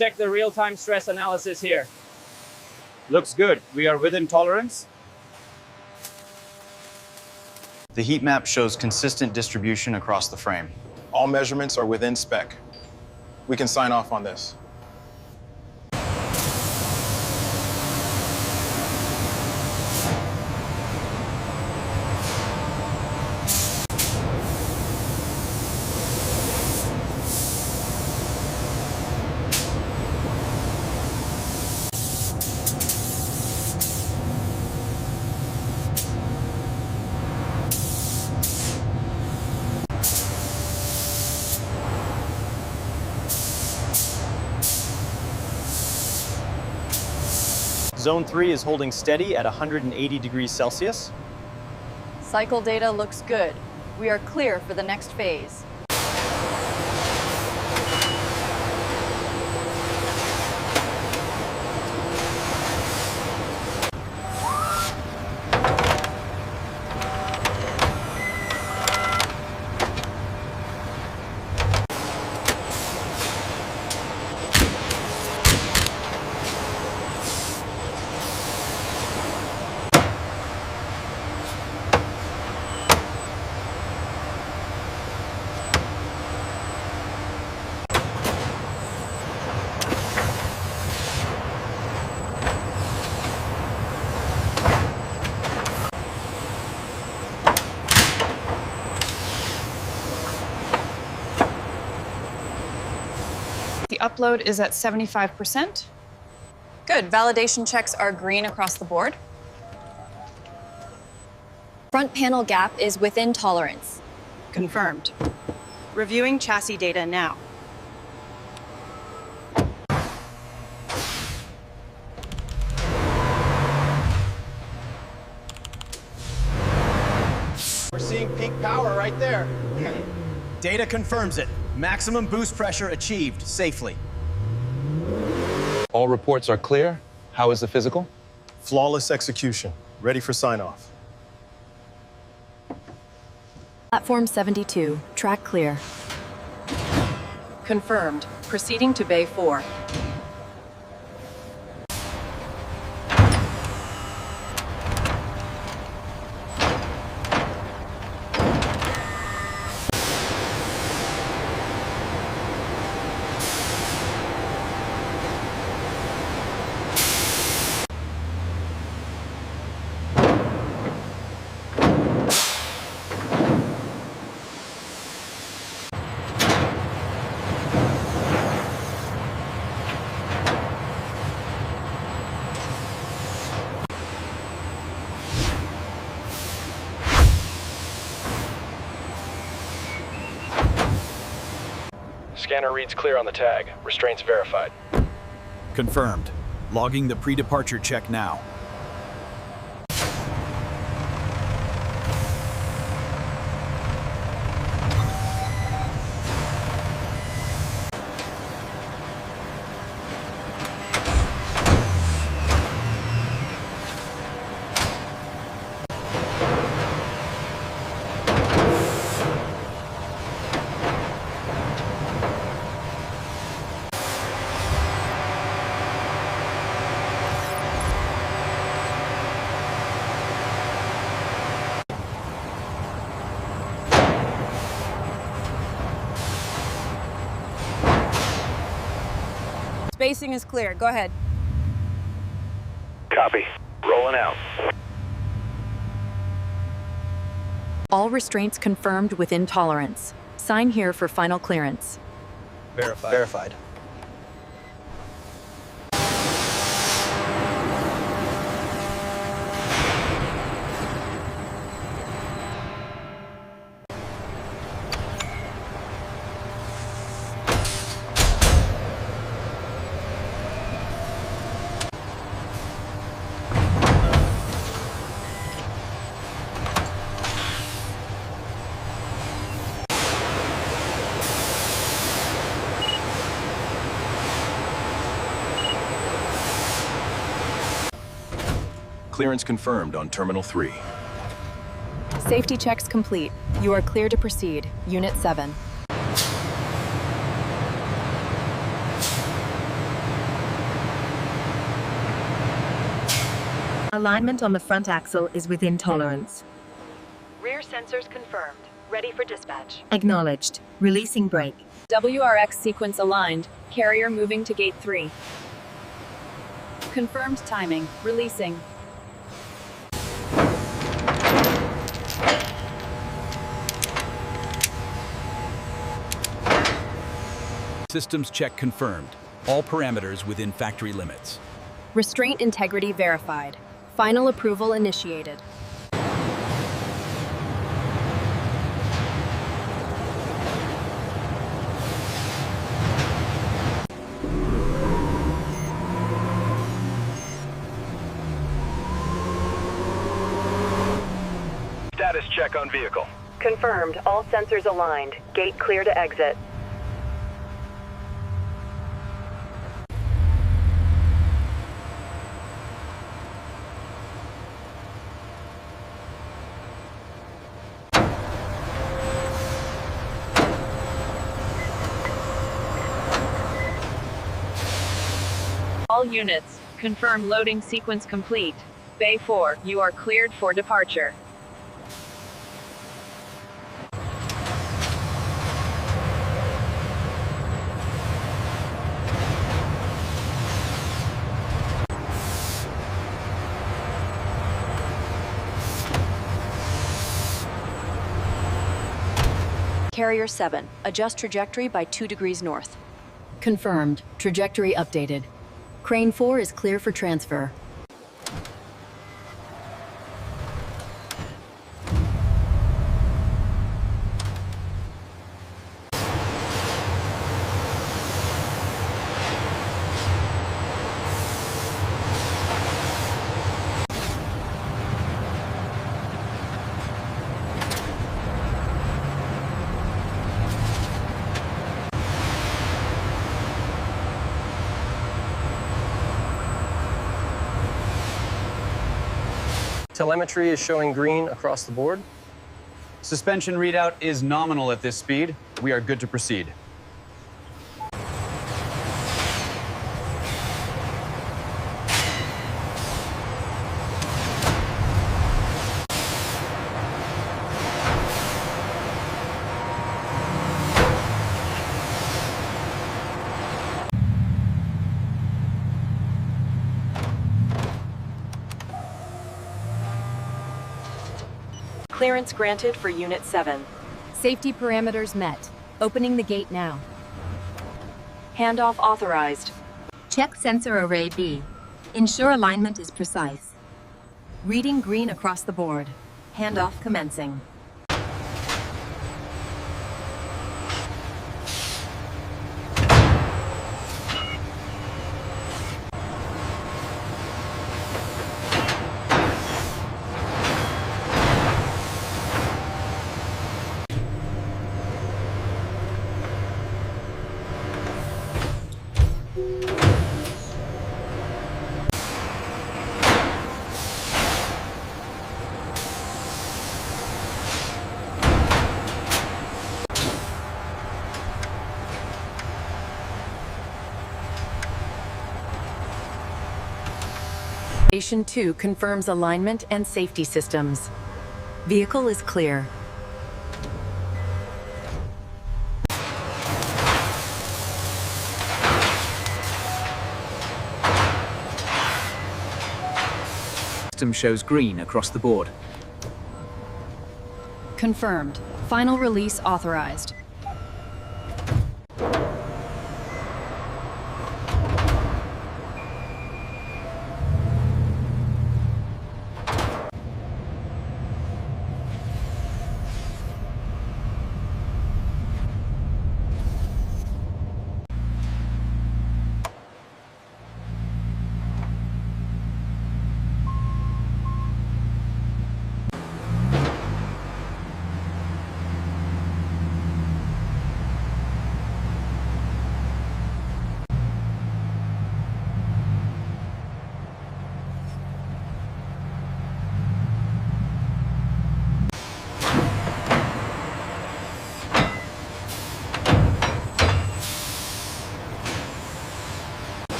check the real-time stress analysis here. Looks good. We are within tolerance. The heat map shows consistent distribution across the frame. All measurements are within spec. We can sign off on this. Zone 3 is holding steady at 180 degrees Celsius. Cycle data looks good. We are clear for the next phase. The upload is at 75%. Good. Validation checks are green across the board. Front panel gap is within tolerance. Confirmed. Reviewing chassis data now. We're seeing peak power right there. Data confirms it. Maximum boost pressure achieved safely. All reports are clear. How is the physical? Flawless execution. Ready for sign-off. Platform 72, track clear. Confirmed. Proceeding to Bay 4. Scanner reads clear on the tag. Restraints verified. Confirmed. Logging the pre-departure check now. Spacing is clear. Go ahead. Copy. Rolling out. All restraints confirmed within tolerance. Sign here for final clearance. Verified. Clearance confirmed on Terminal 3. Safety checks complete. You are clear to proceed. Unit 7. Alignment on the front axle is within tolerance. Rear sensors confirmed. Ready for dispatch. Acknowledged. Releasing brake. WRX sequence aligned. Carrier moving to gate 3. Confirmed timing. Releasing. Systems check confirmed. All parameters within factory limits. Restraint integrity verified. Final approval initiated. Status check on vehicle. Confirmed. All sensors aligned. Gate clear to exit. All units, confirm loading sequence complete. Bay 4, you are cleared for departure. Carrier 7, adjust trajectory by 2 degrees north. Confirmed. Trajectory updated. Crane 4 is clear for transfer. Telemetry is showing green across the board. Suspension readout is nominal at this speed. We are good to proceed. Clearance granted for Unit 7. Safety parameters met. Opening the gate now. Handoff authorized. Check sensor array B. Ensure alignment is precise. Reading green across the board. Handoff commencing. Station 2 confirms alignment and safety systems. Vehicle is clear. System shows green across the board. Confirmed. Final release authorized.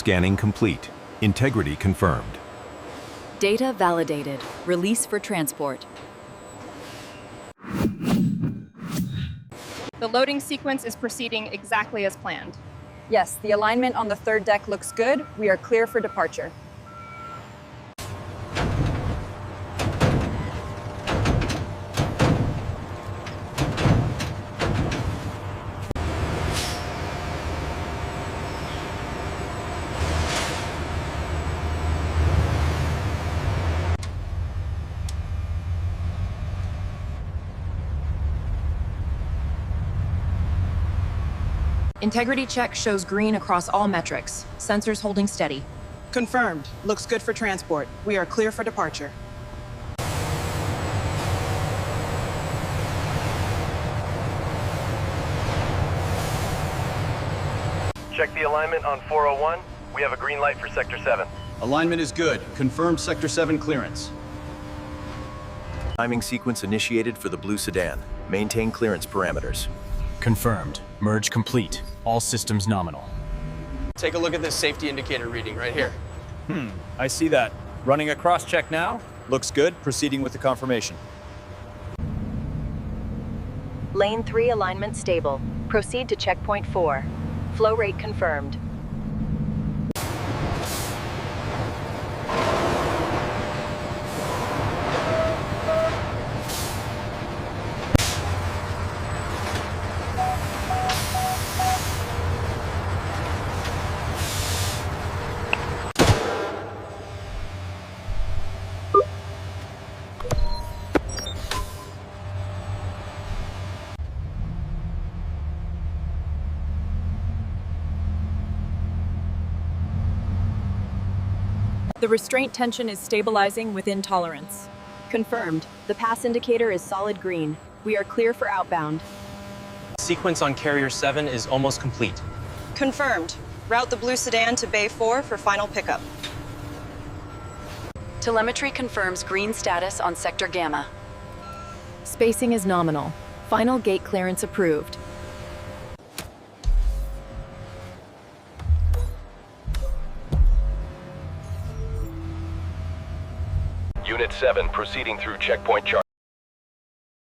Scanning complete. Integrity confirmed. Data validated. Release for transport. The loading sequence is proceeding exactly as planned. Yes, the alignment on the third deck looks good. We are clear for departure. Integrity check shows green across all metrics. Sensors holding steady. Confirmed. Looks good for transport. We are clear for departure. Check the alignment on 401. We have a green light for Sector 7. Alignment is good. Confirmed Sector 7 clearance. Timing sequence initiated for the blue sedan. Maintain clearance parameters. Confirmed. Merge complete. All systems nominal. Take a look at this safety indicator reading right here. I see that. Running a cross-check now. Looks good. Proceeding with the confirmation. Lane 3 alignment stable. Proceed to checkpoint 4. Flow rate confirmed. The restraint tension is stabilizing within tolerance. Confirmed. The pass indicator is solid green. We are clear for outbound. Sequence on Carrier 7 is almost complete. Confirmed. Route the blue sedan to Bay 4 for final pickup. Telemetry confirms green status on Sector Gamma. Spacing is nominal. Final gate clearance approved. Unit 7 proceeding through checkpoint chart.